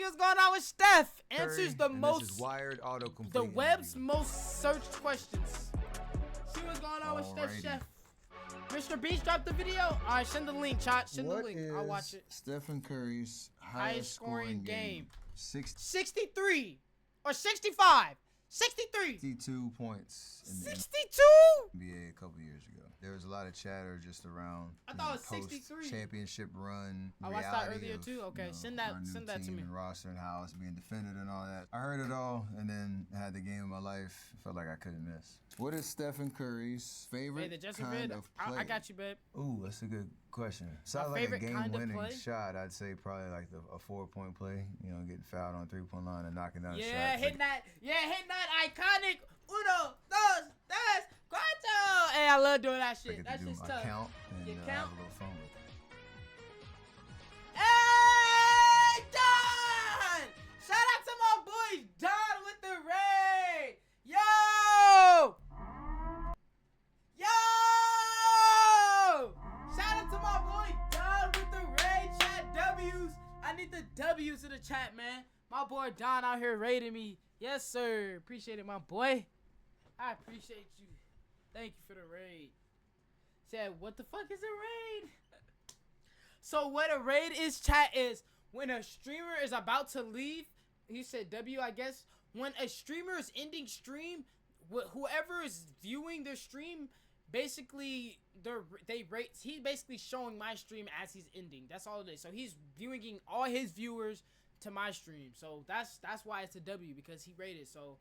what's going on with Steph. Answers the and most, this is Wired Autocomplete the web's interview. most searched questions. See what's going on with Steph, Alrighty. Chef. Mr. Beast dropped the video. All right, send the link, chat. Send the What link. is I'll watch it. Stephen Curry's Highest scoring game. 62 63 or 65. 63. points in the 62? NBA a couple years ago. There was a lot of chatter just around I thought it was 63. post-championship run. I watched that reality earlier of, too. Okay, you know, send our that. new Send that to team me. and roster and how it's being defended and all that. I heard it all, and then I had the game of my life. Felt like I couldn't miss. What is Stephen Curry's favorite Hey, the Jesse kind Red. of play? I got you, babe. Ooh, that's a good question. Sounds like a favorite kind of game-winning play? shot. I'd say probably like a 4-point play. You know, getting fouled on 3-point line and knocking down a shot. Yeah, hitting that iconic uno, dos, tres, cuatro. Hey, I love doing that I shit. get That to do shit's my tough. count and You have count? a little fun with it. Hey, Don! Shout out to my boy Don with the raid. Yo! Shout out to my boy Don with the raid. Chat W's. I need the W's in the chat, man. My boy Don out here raiding me. Yes, sir. Appreciate it, my boy. I appreciate you. Thank you for the raid. Said, what the fuck is a raid? So what a raid is, chat, is when a streamer is about to leave. He said W, I guess. When a streamer is ending stream, whoever is viewing their stream, basically he's basically showing my stream as he's ending. That's all it is. So he's viewing all his viewers to my stream. So that's why it's a W, because he rated. So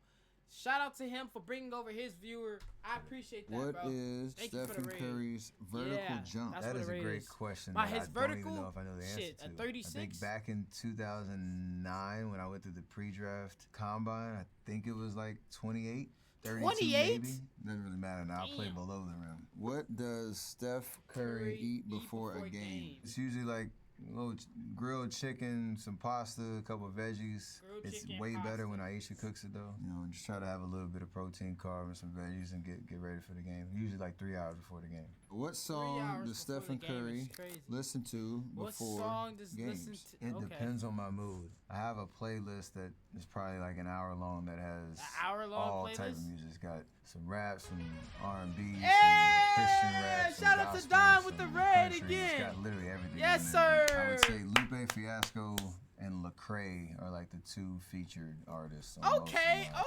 shout out to him for bringing over his viewer. I appreciate that, What bro. is Thank you for the Stephen raid. Curry's vertical jump? That's That what is a a raid great is. question. My that his I don't vertical, even know if I know the answer shit, to. a 36? I think back in 2009 when I went through the pre-draft combine, I think it was like 28. 32 28? maybe. Doesn't really matter now. I play Damn. below the rim. What does Steph Curry eat before a game? It's usually like a little grilled chicken, some pasta, a couple of veggies. Grilled It's chicken, way pasta. better when Aisha cooks it though. You know, just try to have a little bit of protein, carb, and some veggies, and get ready for the game. Usually like 3 hours before the game. What song hours does before the Stephen game is Curry crazy. listen to What before song does games? listen to? It Okay. depends on my mood. I have a playlist that is probably like an hour long that has hour-long all type of playlist? music. It's got some rap, some R&B, some Hey! Christian rap, some Shout out to gospel, Don with the some raid country. again. It's got literally everything. Yes, on there. But I sir. would say Lupe Fiasco and Lecrae are like the two featured artists. On most of Okay. mine.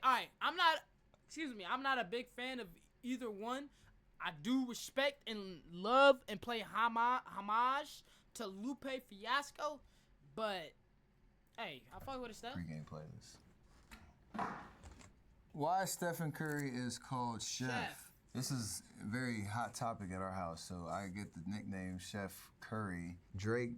All right. I'm not a big fan of either one. I do respect and love and play homage to Lupe Fiasco, but hey, I fuck with his stuff. Pre-game playlist. Why Stephen Curry is called Chef? This is a very hot topic at our house, so I get the nickname Chef Curry. Drake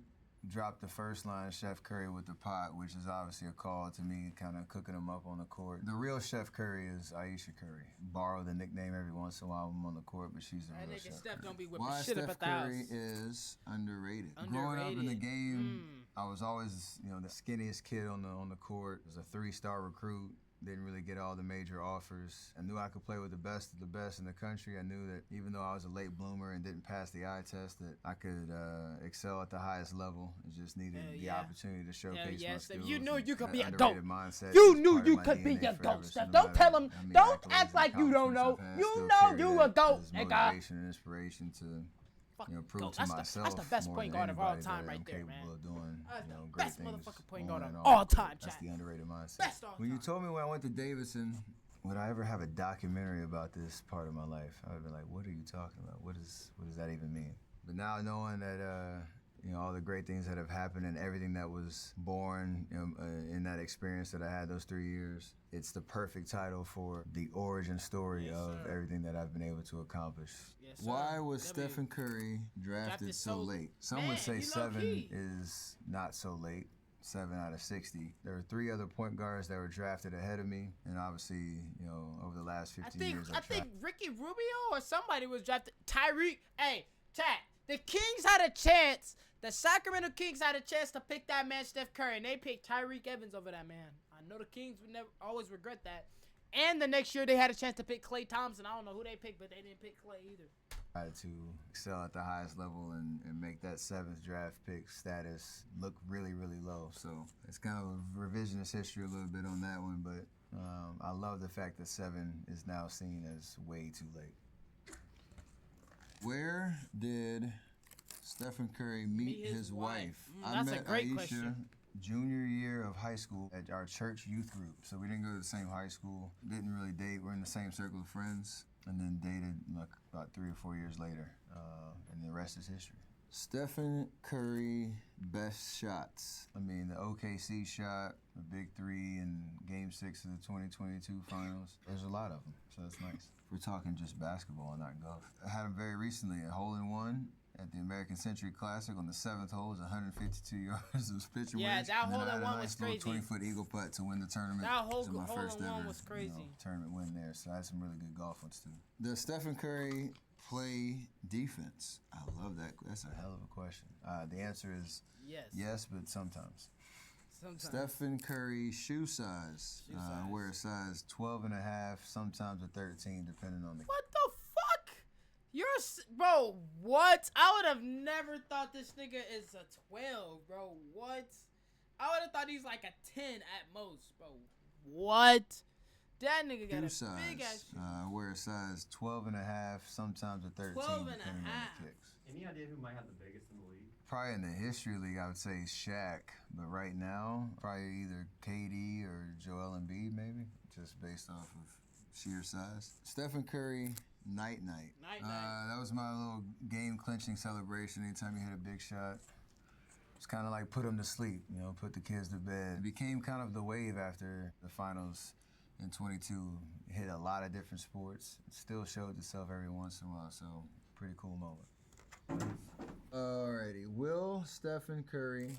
dropped the first line, Chef Curry with the pot, which is obviously a call to me, kind of cooking him up on the court. The real Chef Curry is Aisha Curry. Borrow the nickname every once in a while when I'm on the court, but she's the That real nigga Chef Steph Curry. don't be whipping Why shit up Steph at the Curry house. is underrated. Growing up in the Underrated. game, I was always, the skinniest kid on the court. I was a 3-star recruit. Didn't really get all the major offers. I knew I could play with the best of the best in the country. I knew that even though I was a late bloomer and didn't pass the eye test, that I could excel at the highest level. It just needed the opportunity to showcase my skills. You knew you could be a That dope. underrated mindset You is knew part of you my could be DNA a forever, dope, so Steph. no Don't matter tell him. how many Don't accolades act and like you don't know. accomplishments I've had, You still know carry you that a dope, as nigga. motivation and inspiration to prove GOAT. to That's myself the best more point than guard of all anybody time that right I'm there, capable man. of doing, That's the great best things motherfucking point on guard and of off all the time, court. That's chat. the underrated mindset. Best all When you time. told me when I went to Davidson, would I ever have a documentary about this part of my life? I would be like, what are you talking about? What does that even mean? But now knowing that all the great things that have happened and everything that was born in that experience that I had those 3 years, it's the perfect title for the origin story of everything that I've been able to accomplish. Yes, sir. Why was W. Stephen Curry drafted so late? Some Man, would say he 7 low-key. is not so late. 7 out of 60. There were 3 other point guards that were drafted ahead of me, and obviously, over the last 15 years, I think Ricky Rubio or somebody was drafted. Tyreek. Hey, chat. The Kings had a chance. The Sacramento Kings had a chance to pick that man, Steph Curry, and they picked Tyreek Evans over that man. I know the Kings would never always regret that. And the next year they had a chance to pick Klay Thompson. I don't know who they picked, but they didn't pick Klay either. Tried to excel at the highest level and make that 7th draft pick status look really, really low. So it's kind of a revisionist history a little bit on that one, but I love the fact that 7 is now seen as way too late. Where did Stephen Curry meet his wife? I That's met a great Aisha question. junior year of high school at our church youth group. So we didn't go to the same high school, didn't really date. We're in the same circle of friends, and then dated like about 3 or 4 years later, and the rest is history. Stephen Curry best shots. I mean, the OKC shot, the big 3 in Game 6 of the 2022 finals. There's a lot of them, so that's nice. We're talking just basketball and not golf. I had him very recently, a hole-in-one at the American Century Classic on the 7th hole. It was 152 yards of pitcher Yeah, wedge. that And then I had a hole-in-one nice was little crazy. 20-foot eagle putt to win the tournament. That It was my first hole-in-one ever, was crazy. tournament win there. So I had some really good golf ones too. Does Stephen Curry play defense? I love that. That's a hell of a question. The answer is yes, but sometimes. Stephen Curry shoe size. I wear a size 12 and a half, sometimes a 13, depending on the. What the fuck? Bro, what? I would have never thought this nigga is a 12, bro. What? I would have thought he's like a 10 at most, bro. What? That nigga got shoe a big ass shoe. I wear a size 12 and a half, sometimes a 13, 12 and a depending on half. the kicks. Any idea who might have the biggest in the league? Probably in the history league, I would say Shaq, but right now, probably either KD or Joel Embiid, maybe, just based off of sheer size. Stephen Curry, night. That was my little game clinching celebration. Anytime you hit a big shot, it's kind of like put them to sleep, put the kids to bed. It became kind of the wave after the finals in 22. It hit a lot of different sports. It still showed itself every once in a while, so pretty cool moment. Alrighty, will Stephen Curry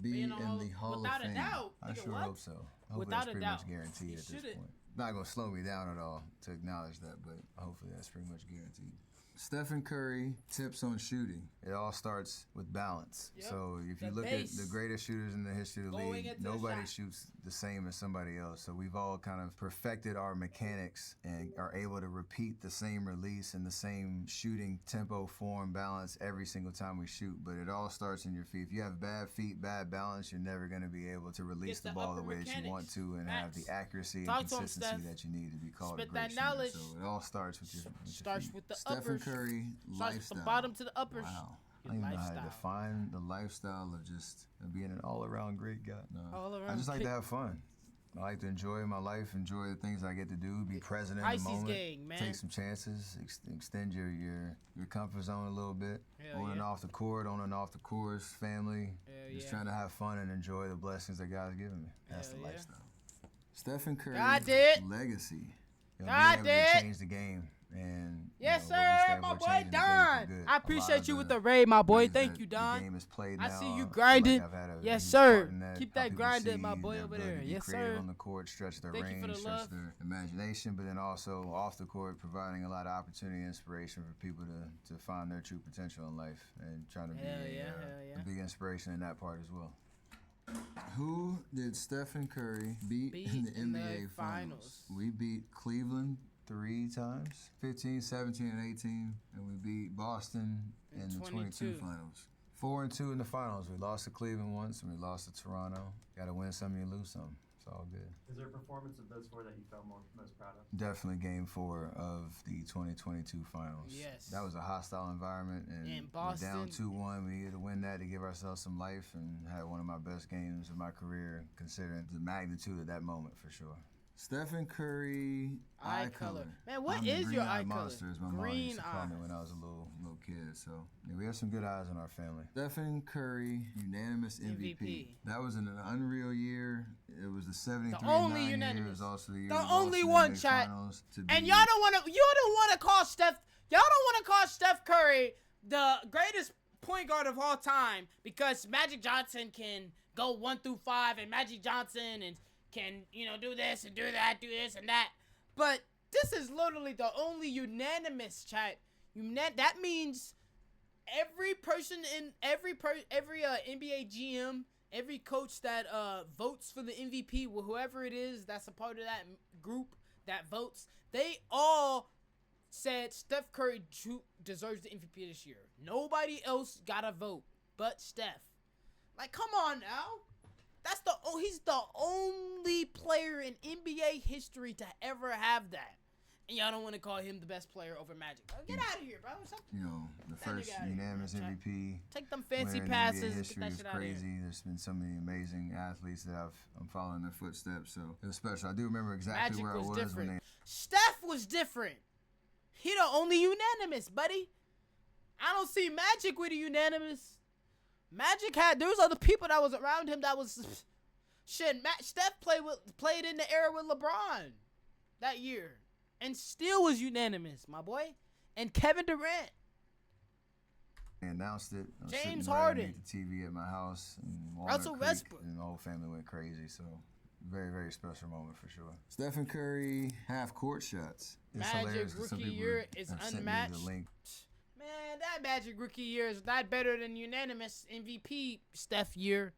be in the Hall of Fame? Without a doubt. I sure hope so. I hope Without that's a pretty doubt. much guaranteed He at this should've- point. Not gonna slow me down at all to acknowledge that, but hopefully that's pretty much guaranteed. Stephen Curry tips on shooting. It all starts with balance. Yep. So if you The look base. at the greatest shooters in the history of the Going league, into the nobody shot. shoots the same as somebody else. So we've all kind of perfected our mechanics and are able to repeat the same release and the same shooting tempo, form, balance every single time we shoot. But it all starts in your feet. If you have bad feet, bad balance, you're never going to be able to release Get the the ball the upper way that you want mechanics. to and have Facts. the accuracy Talk and to him, consistency Steph. that you need to be called Spit a great that shooter. knowledge. So it all starts with your Starts feet. with the Stephen uppers. Curry Starts lifestyle. with the bottom to the uppers. Wow. I Your don't even know how to lifestyle. define the lifestyle of just being an all-around great guy. No. All I around just like kick. to have fun. I like to enjoy my life, enjoy the things I get to do, be present in the Pisces moment, gang, man. take some chances, extend your comfort zone a little bit, Hell on and yeah. off the court, on and off the course, family, Hell just yeah. trying to have fun and enjoy the blessings that God's given me. That's Hell the yeah. lifestyle. Stephen Curry's God did. legacy. God being able to did. change the game. And Yes, what we sir, stand my for, boy changing the game for Don. good. I A lot appreciate of you with the the raid, my boy. ways Thank that you, the Don. game is played I now, see you feel grinding. I've had a Yes, huge sir. part in that. Keep How that people grinding, see my boy their over ability there. to be Yes, creative sir. on the court, stretch their Thank you for range, the stretch love. their imagination, but then also off the court, providing a lot of opportunity and inspiration for people to find their true potential in life and trying to be Hell yeah, hell a yeah. big inspiration in that part as well. Who did Stephen Curry beat in the NBA Finals? We beat Cleveland 3 times, 15, 17, and 18, and we beat Boston in the 22 finals. 4-2 in the finals. We lost to Cleveland once, and we lost to Toronto. Got to win some, you lose some. It's all good. Is there a performance of those 4 that you felt most proud of? Definitely Game 4 of the 2022 finals. Yes. That was a hostile environment, and In we're down Boston. 2-1. We needed to win that to give ourselves some life, and had one of my best games of my career, considering the magnitude of that moment for sure. Stephen Curry Eye color. Man, what I'm the is your eye green-eyed color? monster, as my mom Green used to call me eyes. when I was a little kid. So yeah, we have some good eyes in our family. Stephen Curry, unanimous MVP. MVP. That was an unreal year. It was the 73-9 only year. It unanimous. was also the year The we lost only in the one, NBA chat. Finals to And beat- y'all don't want to call Steph Curry the greatest point guard of all time because Magic Johnson can go 1 through 5 and Magic Johnson and can, do this and do that, do this and that. But this is literally the only unanimous, chat. That means every person in every NBA GM, every coach that votes for the MVP, whoever it is that's a part of that group that votes, they all said Steph Curry deserves the MVP this year. Nobody else got a vote but Steph. Like, come on now. He's the only player in NBA history to ever have that. And y'all don't want to call him the best player over Magic. Get out of here, bro. You know, the first unanimous MVP. Take them fancy in passes. NBA history Get that is shit out of here. crazy. There's been so many amazing athletes that I'm following their footsteps, so it was special. I do remember exactly where I was different. when they. Steph was different. He the only unanimous, buddy. I don't see Magic with a unanimous. Magic there was other people that was around him that was shit. Steph played in the era with LeBron that year and still was unanimous, my boy. And Kevin Durant. They announced it. I was James sitting right Harden. underneath the TV at my house. And Russell Creek, Westbrook. And the whole family went crazy. So, very, very special moment for sure. Stephen Curry half-court shots. It's Magic hilarious 'cause some rookie people year is have sent me unmatched. the link. Man, that Magic rookie year is not better than unanimous MVP Steph year.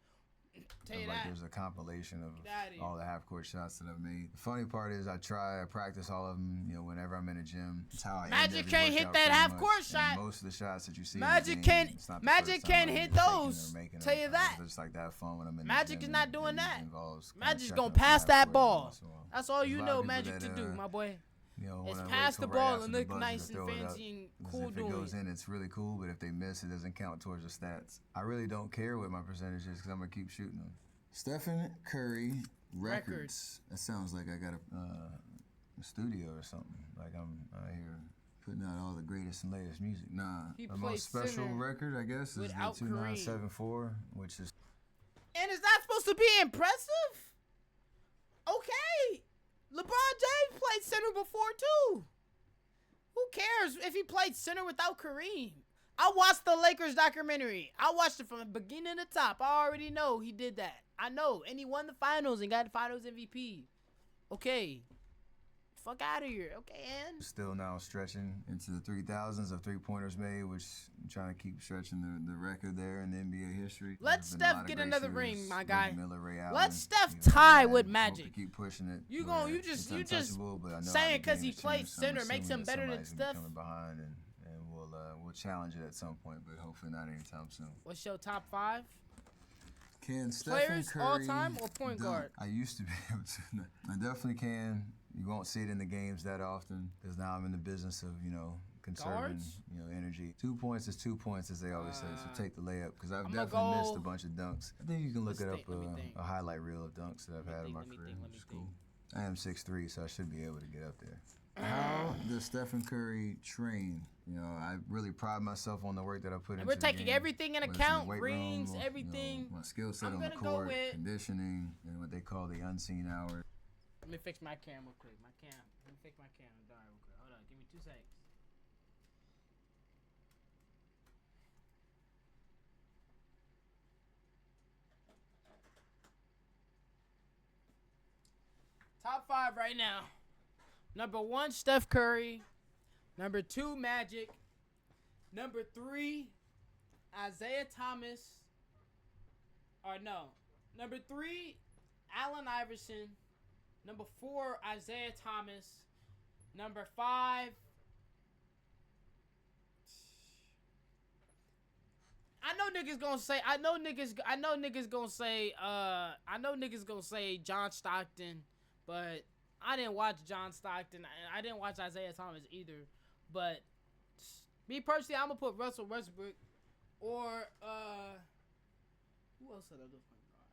Tell you Like that. there's a compilation of Get outta here. all the half-court shots that I've made. The funny part is I practice all of them. You know, whenever I'm in a gym, it's how I end Magic every can't hit workout that pretty half-court much. shot. And most of the shots that you see, Magic in the game, can't- it's not the Magic first time can't I'm hit even taking those. or making Tell them. you that. Just like that fun when I'm in Magic the is gym not and doing that. involves kinda Magic's checking gonna up the pass that half-court ball. every once in a while. That's all There's you a lot know of people Magic that, to do, my boy. You know, It's when I pass wait the till right ball after and the look buzzer nice to and throw it up. fancy and 'Cause cool if it doing goes it. in, it's really cool. But if they miss, it doesn't count towards the stats. I really don't care what my percentage is because I'm gonna keep shooting them. Stephen Curry records. That sounds like I got a studio or something. Like I'm out here putting out all the greatest and latest music. Nah, He the played most special center record, I guess, is the without Kareem. 2974, which is. And is that supposed to be impressive? Okay. LeBron James played center before, too. Who cares if he played center without Kareem? I watched the Lakers documentary. I watched it from the beginning to top. I already know he did that. I know. And he won the finals and got the finals MVP. Okay. Fuck out of here. Okay, and? Still now stretching into the 3000s of three-pointers made, which I'm trying to keep stretching the record there in the NBA history. Let There's been a Steph lot of get great another shooters, ring, my Reggie guy. Miller, Ray Allen, Let Steph you know, tie and with hope Magic. to keep pushing it. You where you it's just untouchable, but I know how saying the because game he has played changed, so I'm center makes assuming him that better than somebody's gonna be Steph. coming behind, and we'll challenge it at some point, but hopefully not anytime soon. What's your top 5? Can Stephen Players Curry all time or point dunk? guard? I used to be able to. I definitely can. You won't see it in the games that often because now I'm in the business of, conserving, Guards? energy. 2 points is 2 points, as they always say. So take the layup because I've I'ma definitely missed go- a bunch of dunks. I think you can look Let's it think, up, let me think. a highlight reel of dunks that I've had in my Let me career. think. Which is cool. I am 6'3", so I should be able to get up there. How does Stephen Curry train? I really pride myself on the work that I put And into we're the taking game, everything in whether it's in account, the weight room rings, or, everything. my skill set I'm on the gonna go court, with- conditioning, and what they call the unseen hours. Let me fix my cam real quick. Let me fix my cam. Die real quick. Hold on. Give me 2 seconds. Top 5 right now. Number 1, Steph Curry. Number 2, Magic. Number 3, Isaiah Thomas. Or no. Number 3, Allen Iverson. Number 4, Isaiah Thomas. Number 5. I know niggas gonna say John Stockton, but I didn't watch John Stockton. I didn't watch Isaiah Thomas either. But me personally, I'm gonna put Russell Westbrook or who else other point guard?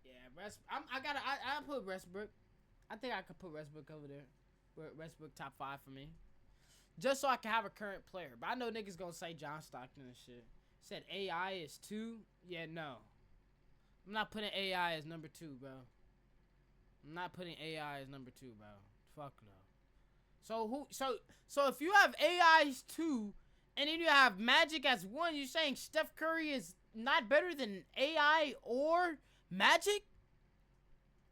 Yeah, I put Westbrook. I think I could put Westbrook over there. Westbrook top 5 for me. Just so I can have a current player. But I know niggas gonna say John Stockton and shit. Said AI is 2. Yeah, no. I'm not putting AI as number 2, bro. I'm not putting AI as number 2, bro. Fuck no. So if you have AI as 2, and then you have Magic as 1, you're saying Steph Curry is not better than AI or Magic?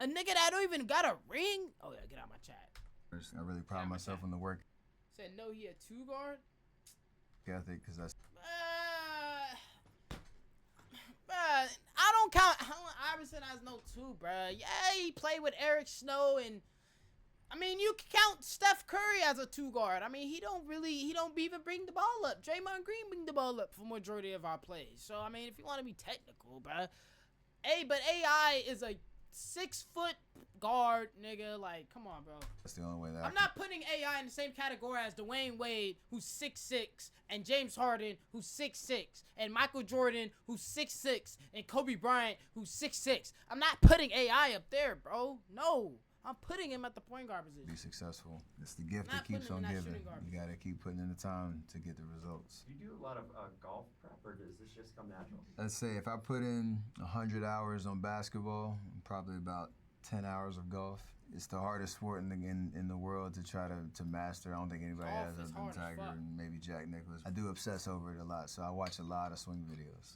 A nigga that don't even got a ring? Oh yeah, get out my chat. I really pride myself on the work Said no, he a 2 guard. ethic because that's. I don't count Allen Iverson as no 2, bruh. Yeah, he played with Eric Snow and I mean, you can count Steph Curry as a 2 guard. I mean, he don't even bring the ball up. Draymond Green bring the ball up for majority of our plays. So, I mean, if you want to be technical, bro. But AI is a 6-foot guard, nigga. Like, come on, bro. That's the only way that I'm not putting AI in the same category as Dwayne Wade, who's 6'6", and James Harden, who's 6'6", and Michael Jordan, who's 6'6", and Kobe Bryant, who's 6'6". I'm not putting AI up there, bro. No. I'm putting him at the point guard position. Be successful. It's the gift Not that keeps putting him on in that giving. shooting guard You gotta keep putting in the time to get the results. Do you do a lot of golf prep, or does this just come natural? Let's say if I put in 100 hours on basketball, probably about 10 hours of golf. It's the hardest sport in the world to try to master. I don't think anybody Golf has is other than hard as Tiger fuck. and maybe Jack Nicklaus. I do obsess over it a lot, so I watch a lot of swing videos.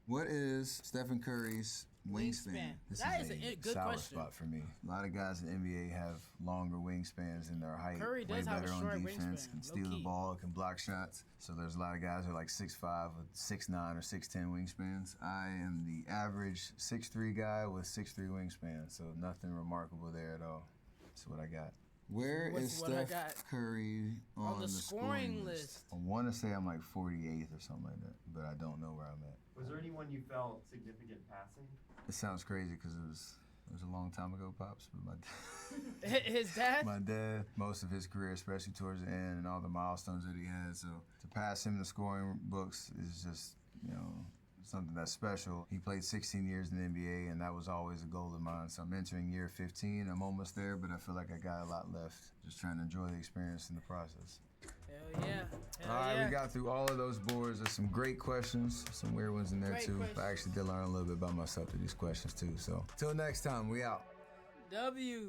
What is Stephen Curry's wingspan? This That is is a a good sour question. spot for me. A lot of guys in the NBA have longer wingspans than their height. Curry Way does have a better short on defense, wingspan, can steal the low-key. ball, can block shots. So there's a lot of guys who are like 6'5" with 6'9" or 6'10" wingspans. I am the average 6'3" guy with 6'3" wingspan, so nothing remarkable there at all. That's what I got. Where What's is what I Steph got? Curry on the scoring list? I want to say I'm like 48th or something like that, but I don't know where I'm at. Was there anyone you felt significant passing? It sounds crazy because it was a long time ago, Pops, but His dad? my dad, most of his career, especially towards the end and all the milestones that he had, so to pass him in the scoring books is just, something that's special. He played 16 years in the NBA, and that was always a goal of mine. So I'm entering year 15. I'm almost there, but I feel like I got a lot left. Just trying to enjoy the experience in the process. Hell yeah. Hell All right, yeah. we got through all of those boards. There's some great questions, some weird ones in there Great too. questions. I actually did learn a little bit about myself through these questions too. So till next time, we out. W.